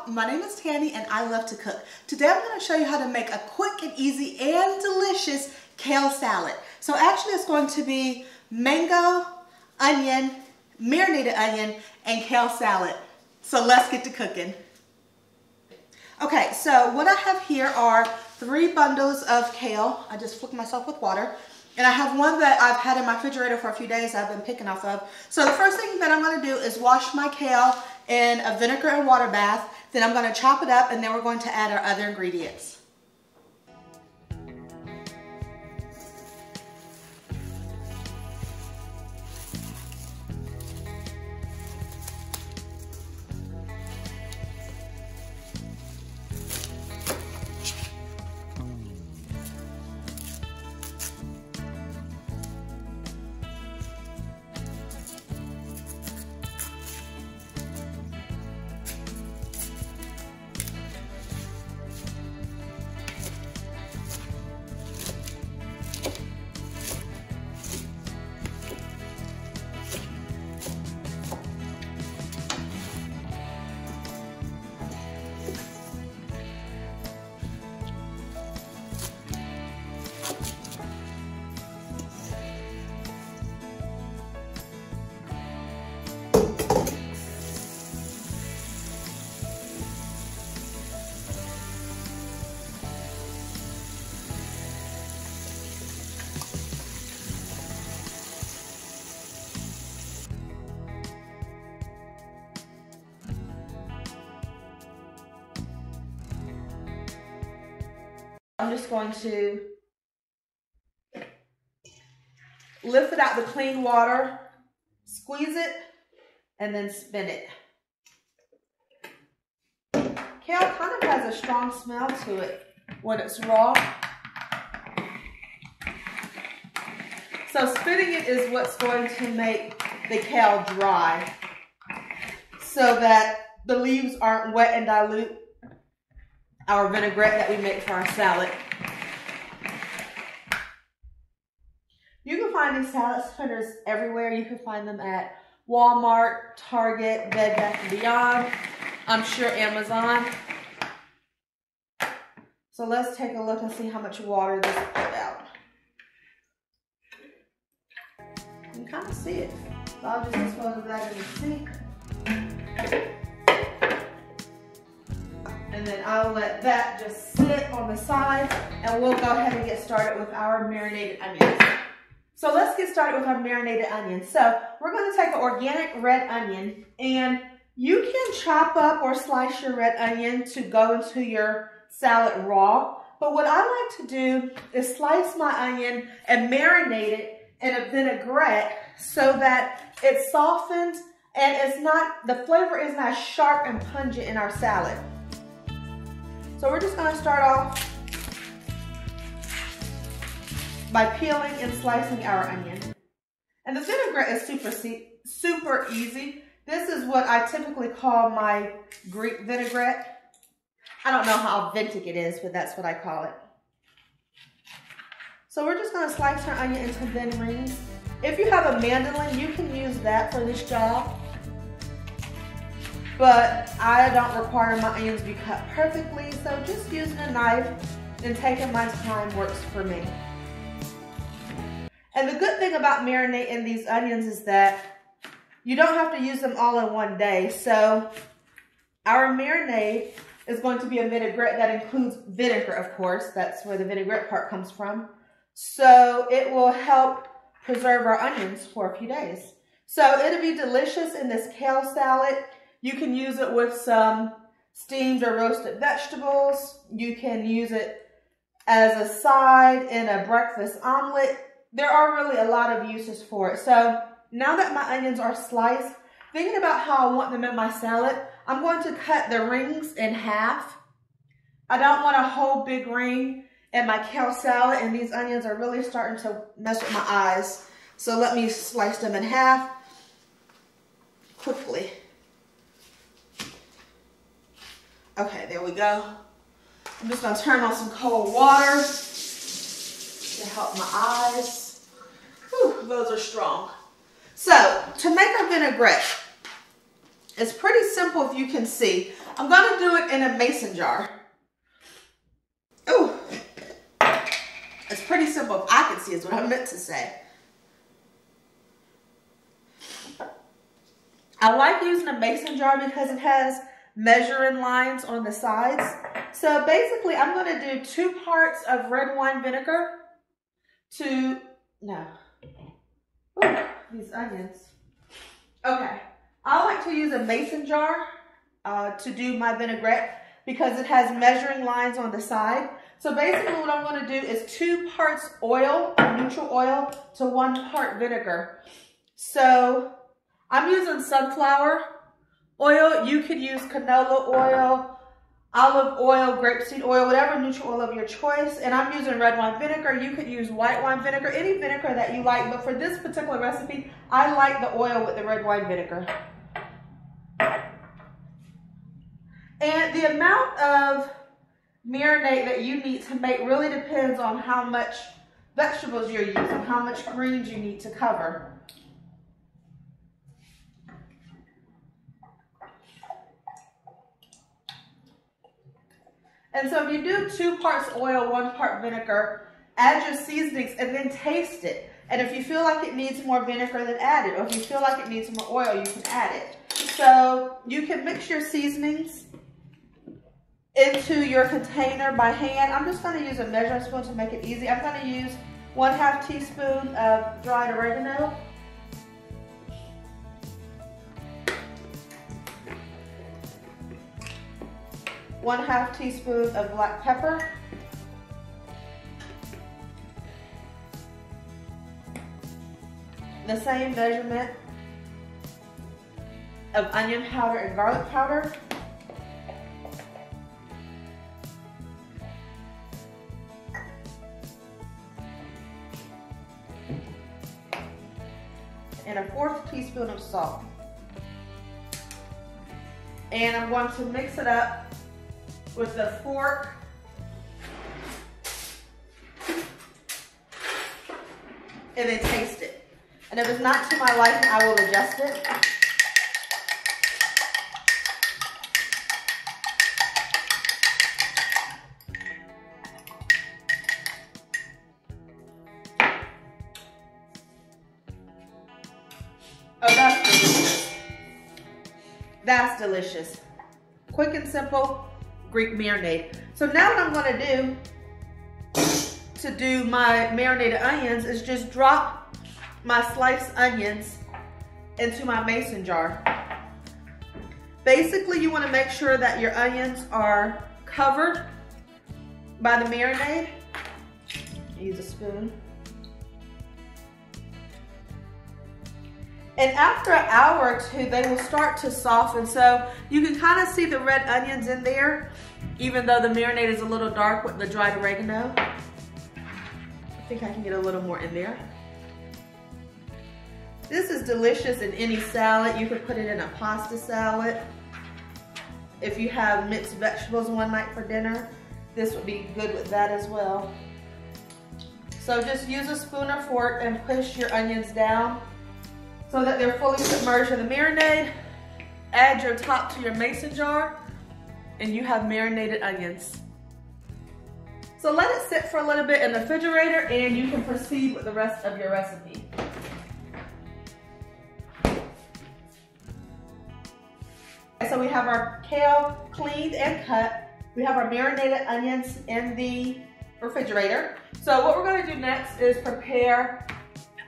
my name is Tanny and I love to cook. Today I'm going to show you how to make a quick and easy and delicious kale salad. So actually it's going to be mango, onion, marinated onion, and kale salad. So let's get to cooking. Okay, so what I have here are 3 bundles of kale. I just flicked myself with water. And I have one that I've had in my refrigerator for a few days I've been picking off of. So the first thing that I'm going to do is wash my kale in a vinegar and water bath. Then I'm going to chop it up and then we're going to add our other ingredients. I'm just going to lift it out the clean water, squeeze it, and then spin it. Kale kind of has a strong smell to it when it's raw. So spinning it is what's going to make the kale dry so that the leaves aren't wet and dilute our vinaigrette that we make for our salad. You can find these salad spinners everywhere. You can find them at Walmart, Target, Bed Bath & Beyond. I'm sure Amazon. So let's take a look and see how much water this put out. You can kind of see it. So I'll just dispose of that in the sink. And then I'll let that just sit on the side and we'll go ahead and get started with our marinated onions. So let's get started with our marinated onions. So we're going to take an organic red onion and you can chop up or slice your red onion to go into your salad raw. But what I like to do is slice my onion and marinate it in a vinaigrette so that it softens and the flavor isn't as sharp and pungent in our salad. So we're just going to start off by peeling and slicing our onion. And the vinaigrette is super easy. This is what I typically call my Greek vinaigrette. I don't know how authentic it is, but that's what I call it. So we're just going to slice our onion into thin rings. If you have a mandolin, you can use that for this job. But I don't require my onions to be cut perfectly, so just using a knife and taking my time works for me. And the good thing about marinating these onions is that you don't have to use them all in one day. So our marinade is going to be a vinaigrette that includes vinegar, of course. That's where the vinaigrette part comes from. So it will help preserve our onions for a few days. So it'll be delicious in this kale salad. You can use it with some steamed or roasted vegetables. You can use it as a side in a breakfast omelet. There are really a lot of uses for it. So now that my onions are sliced, thinking about how I want them in my salad, I'm going to cut the rings in half. I don't want a whole big ring in my kale salad, and these onions are really starting to mess with my eyes. So let me slice them in half quickly. Okay, there we go. I'm just going to turn on some cold water to help my eyes. Whew, those are strong. So, to make our vinaigrette, It's pretty simple if you can see. I'm gonna do it in a mason jar. Ooh, it's pretty simple if I can see is what I meant to say. I like using a mason jar because it has measuring lines on the sides. So basically I'm gonna do 2 parts of red wine vinegar to, no, ooh, these onions. Okay, I like to use a mason jar to do my vinaigrette because it has measuring lines on the side. So basically what I'm going to do is 2 parts oil, neutral oil, to 1 part vinegar. So I'm using sunflower oil. You could use canola oil, olive oil, grapeseed oil, whatever neutral oil of your choice. And I'm using red wine vinegar. You could use white wine vinegar, any vinegar that you like. But for this particular recipe, I like the oil with the red wine vinegar. And the amount of marinade that you need to make really depends on how much vegetables you're using, how much greens you need to cover. And so if you do 2 parts oil, 1 part vinegar, add your seasonings and then taste it. And if you feel like it needs more vinegar, then add it. Or if you feel like it needs more oil, you can add it. So you can mix your seasonings into your container by hand. I'm just going to use a measuring spoon to make it easy. I'm going to use 1/2 teaspoon of dried oregano. One-half teaspoon of black pepper. The same measurement of onion powder and garlic powder. And 1/4 teaspoon of salt. And I'm going to mix it up with the fork and then taste it. And if it's not to my liking, I will adjust it. Oh, that's delicious. That's delicious. Quick and simple Greek marinade. So now what I'm going to do my marinated onions is just drop my sliced onions into my mason jar. Basically, you want to make sure that your onions are covered by the marinade. Use a spoon. And after an hour or 2, they will start to soften. So you can kind of see the red onions in there, even though the marinade is a little dark with the dried oregano. I think I can get a little more in there. This is delicious in any salad. You could put it in a pasta salad. If you have mixed vegetables one night for dinner, this would be good with that as well. So just use a spoon or fork and push your onions down so that they're fully submerged in the marinade. Add your top to your mason jar and you have marinated onions. So let it sit for a little bit in the refrigerator and you can proceed with the rest of your recipe. So we have our kale cleaned and cut. We have our marinated onions in the refrigerator. So what we're going to do next is prepare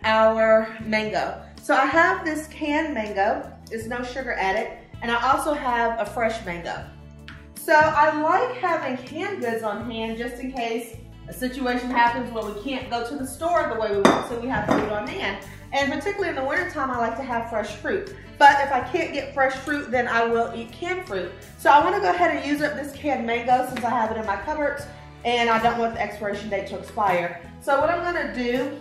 our mango. So I have this canned mango, there's no sugar added, and I also have a fresh mango. So I like having canned goods on hand just in case a situation happens where we can't go to the store the way we want, so we have food on hand. And particularly in the wintertime, I like to have fresh fruit. But if I can't get fresh fruit, then I will eat canned fruit. So I want to go ahead and use up this canned mango since I have it in my cupboards and I don't want the expiration date to expire. So what I'm going to do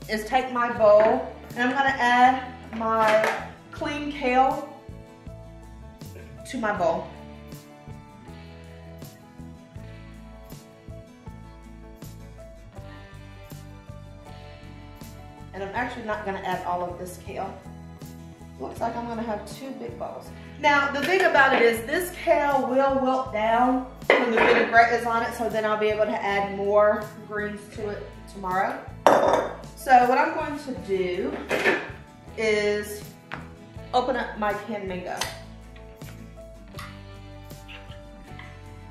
is take my bowl and I'm going to add my clean kale to my bowl. And I'm actually not going to add all of this kale. Looks like I'm gonna have 2 big bowls. Now, the thing about it is this kale will wilt down when the vinaigrette is on it, so then I'll be able to add more greens to it tomorrow. So what I'm going to do is open up my canned mango.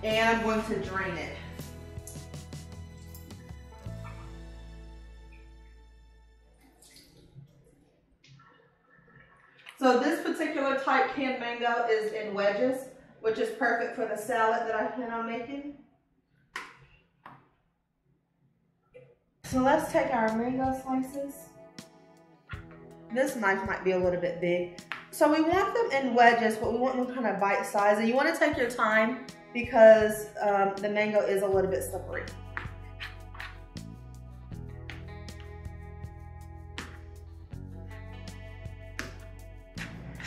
And I'm going to drain it. So this particular type canned mango is in wedges, which is perfect for the salad that I plan on making. So let's take our mango slices. This knife might be a little bit big. So we want them in wedges, but we want them kind of bite-sized. And you want to take your time because the mango is a little bit slippery.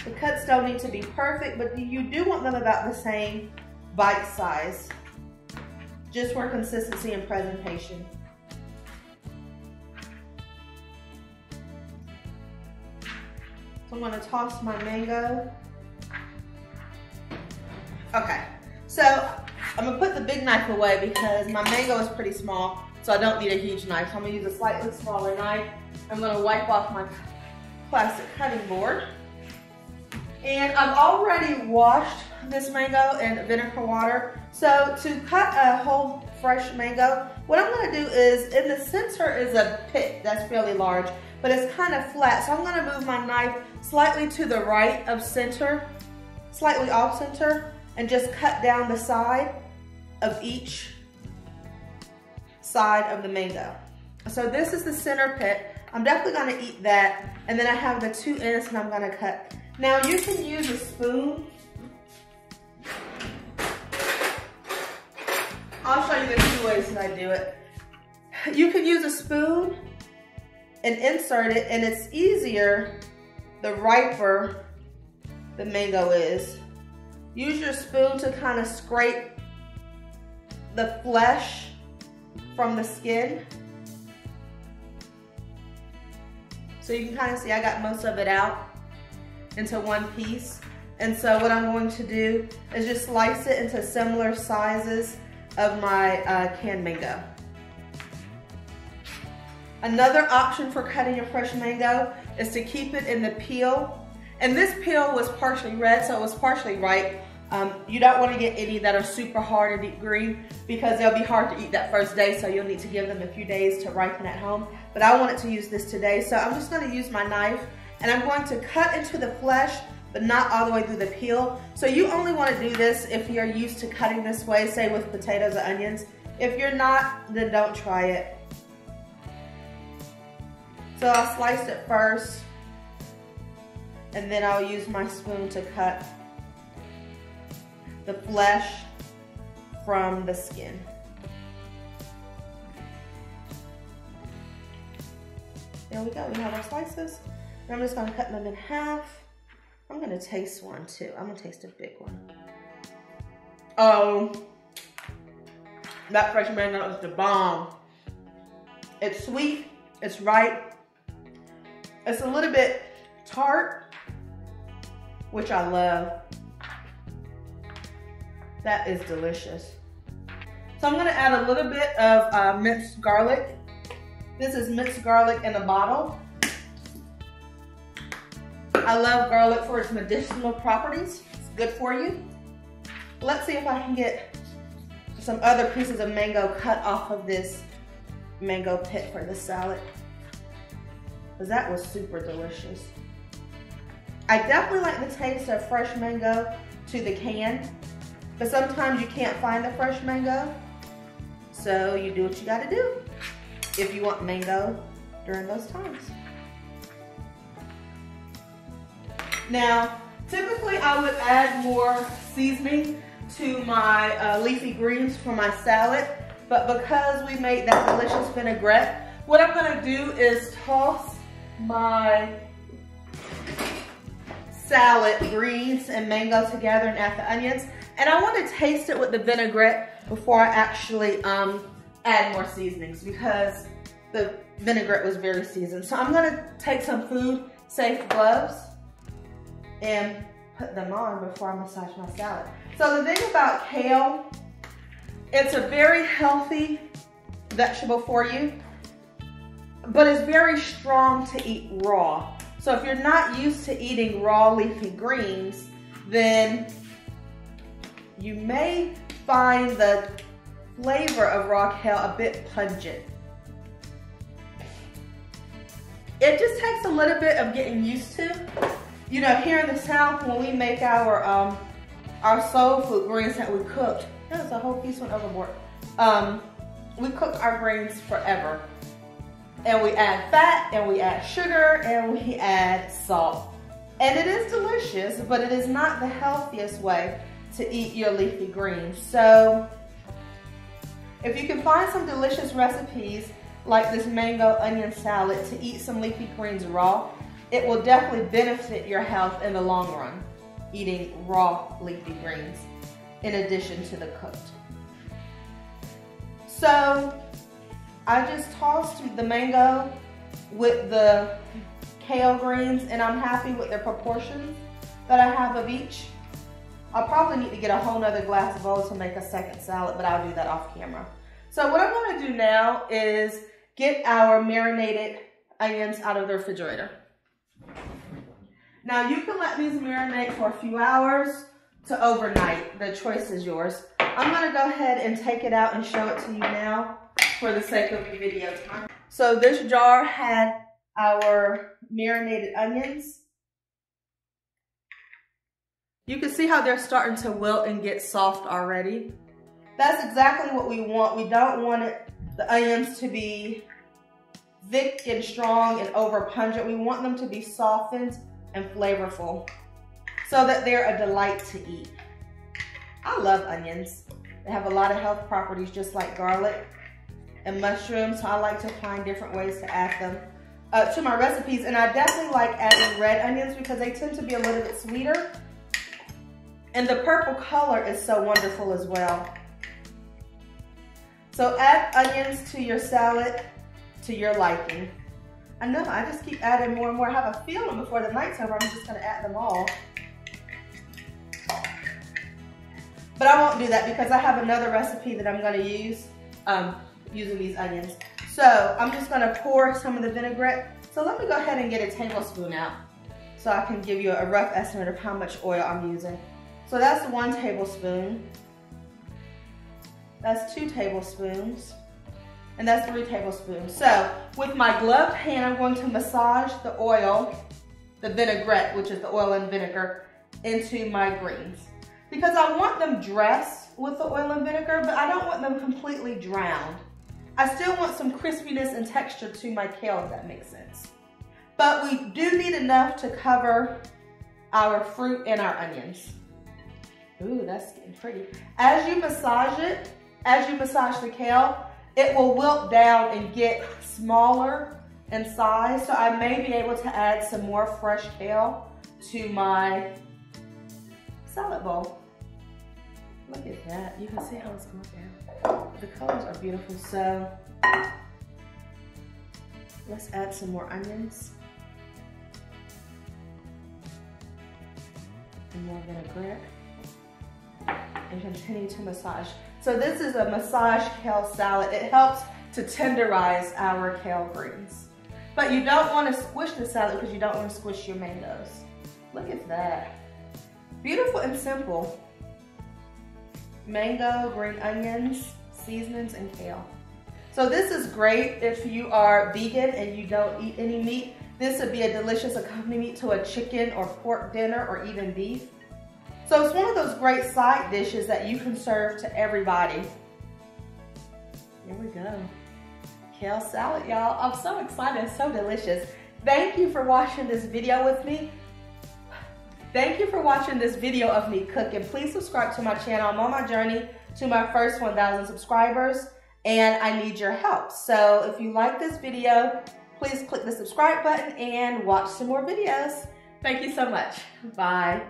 The cuts don't need to be perfect, but you do want them about the same bite size, just for consistency and presentation. So I'm going to toss my mango. Okay, so I'm going to put the big knife away because my mango is pretty small, so I don't need a huge knife. So I'm going to use a slightly smaller knife. I'm going to wipe off my plastic cutting board. And I've already washed this mango in vinegar water. So to cut a whole fresh mango, what I'm gonna do is, in the center is a pit that's fairly large, but it's kind of flat. So I'm gonna move my knife slightly to the right of center, slightly off center, and just cut down the side of each side of the mango. So this is the center pit. I'm definitely gonna eat that. And then I have the 2 ends and I'm gonna cut. Now you can use a spoon. I'll show you the 2 ways that I do it. You can use a spoon and insert it, and it's easier the riper the mango is. Use your spoon to kind of scrape the flesh from the skin. So you can kind of see I got most of it out into one piece. And so what I'm going to do is just slice it into similar sizes of my canned mango. Another option for cutting your fresh mango is to keep it in the peel. And this peel was partially red, so it was partially ripe. You don't want to get any that are super hard and deep green because they'll be hard to eat that first day, so you'll need to give them a few days to ripen at home. But I wanted to use this today, so I'm just going to use my knife and I'm going to cut into the flesh, but not all the way through the peel. So you only want to do this if you're used to cutting this way, say with potatoes or onions. If you're not, then don't try it. So I sliced it first, and then I'll use my spoon to cut the flesh from the skin. There we go, we have our slices. And I'm just gonna cut them in half. I'm gonna taste one too. I'm gonna taste a big one. Oh, that fresh mango is the bomb. It's sweet, it's ripe. It's a little bit tart, which I love. That is delicious. So I'm gonna add a little bit of minced garlic. This is minced garlic in a bottle. I love garlic for its medicinal properties. It's good for you. Let's see if I can get some other pieces of mango cut off of this mango pit for the salad, because that was super delicious. I definitely like the taste of fresh mango to the can, but sometimes you can't find the fresh mango, so you do what you gotta do if you want mango during those times. Now, typically I would add more seasoning to my leafy greens for my salad, but because we made that delicious vinaigrette, what I'm gonna do is toss my salad greens and mango together and add the onions. And I want to taste it with the vinaigrette before I actually add more seasonings, because the vinaigrette was very seasoned. So I'm gonna take some food safe gloves and put them on before I massage my salad. So the thing about kale, it's a very healthy vegetable for you, but it's very strong to eat raw. So if you're not used to eating raw leafy greens, then you may find the flavor of raw kale a bit pungent. It just takes a little bit of getting used to. You know, here in the South, when we make our soul food greens that we cooked, there's a whole piece went overboard. We cook our greens forever. And we add fat, and we add sugar, and we add salt. And it is delicious, but it is not the healthiest way to eat your leafy greens. So if you can find some delicious recipes like this mango onion salad to eat some leafy greens raw, it will definitely benefit your health in the long run, eating raw leafy greens in addition to the cooked. So I just tossed the mango with the kale greens, and I'm happy with the proportions that I have of each. I'll probably need to get a whole nother glass bowl to make a second salad, but I'll do that off camera. So what I'm going to do now is get our marinated onions out of the refrigerator. Now you can let these marinate for a few hours to overnight. The choice is yours. I'm going to go ahead and take it out and show it to you now for the sake of the video time. So this jar had our marinated onions. You can see how they're starting to wilt and get soft already. That's exactly what we want. We don't want the onions to be thick and strong and over pungent. We want them to be softened and flavorful so that they're a delight to eat. I love onions. They have a lot of health properties just like garlic and mushrooms, so I like to find different ways to add them to my recipes. And I definitely like adding red onions because they tend to be a little bit sweeter. And the purple color is so wonderful as well. So add onions to your salad to your liking. I know, I just keep adding more and more. I have a feeling before the night's over, I'm just gonna add them all. But I won't do that because I have another recipe that I'm gonna use using these onions. So I'm just gonna pour some of the vinaigrette. So let me go ahead and get a tablespoon out so I can give you a rough estimate of how much oil I'm using. So that's 1 tablespoon. That's 2 tablespoons. And that's 3 tablespoons. So with my gloved hand, I'm going to massage the oil, the vinaigrette, which is the oil and vinegar, into my greens. Because I want them dressed with the oil and vinegar, but I don't want them completely drowned. I still want some crispiness and texture to my kale, if that makes sense. But we do need enough to cover our fruit and our onions. Ooh, that's getting pretty. As you massage it, as you massage the kale, it will wilt down and get smaller in size. So I may be able to add some more fresh kale to my salad bowl. Look at that. You can see how it's going down. The colors are beautiful. So let's add some more onions. And more vinaigrette. And continue to massage. So this is a massage kale salad. It helps to tenderize our kale greens. But you don't want to squish the salad because you don't want to squish your mangoes. Look at that. Beautiful and simple. Mango, green onions, seasonings, and kale. So this is great if you are vegan and you don't eat any meat. This would be a delicious accompaniment to a chicken or pork dinner or even beef. So it's one of those great side dishes that you can serve to everybody. Here we go. Kale salad, y'all. I'm so excited, it's so delicious. Thank you for watching this video with me. Thank you for watching this video of me cooking. Please subscribe to my channel. I'm on my journey to my first 1,000 subscribers and I need your help. So if you like this video, please click the subscribe button and watch some more videos. Thank you so much. Bye.